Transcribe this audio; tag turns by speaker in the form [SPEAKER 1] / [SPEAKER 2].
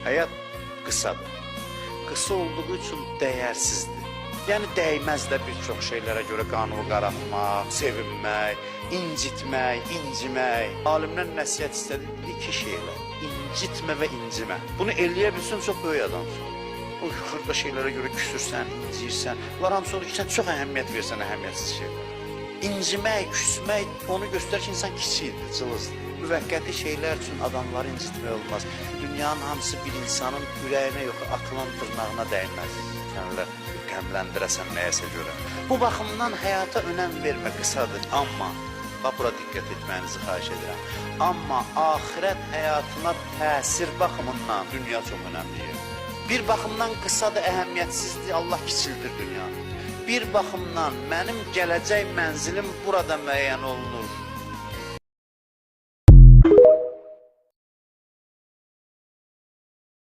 [SPEAKER 1] Həyat qısadır. Qısa olduğu üçün dəyərsizdir. Yəni dəyməz də bir çox şeylərə görə qanunu qaraltmaq, sevinmək, incitmək, incimək. Alimdən nəsihət istədik iki şeylə: incitmə və incimə. Bunu eləyə bilsən çox böyük adamsın. O xırda şeylərə görə küsürsən, inciyirsən. Bunlar hamısı olur ki, sən çox əhəmiyyət versən əhəmiyyətsiz şeylər. İncimək, küsmək onu göstərir ki, insan kiçikdir, cılızdır. Müvəqqəti şeylər üçün adamları incitmək olmaz. Dünyanın hamısı bir insanın ürəyinə yox, aklının dırnağına dəyməz. Sənlə qəmləndirəsən nəyəsə görə. Bu baxımdan həyata önəm vermə, qısadır. Amma, bax bura diqqət etməyinizi xahiş edirəm. Amma axirət həyatına təsir baxımından dünya çox önəmlidir. Bir baxımdan qısadır, əhəmiyyətsizdir, Allah kiçildir dünyanı. Bir baxımdan mənim gələcək mənzilim burada müəyyən olunur.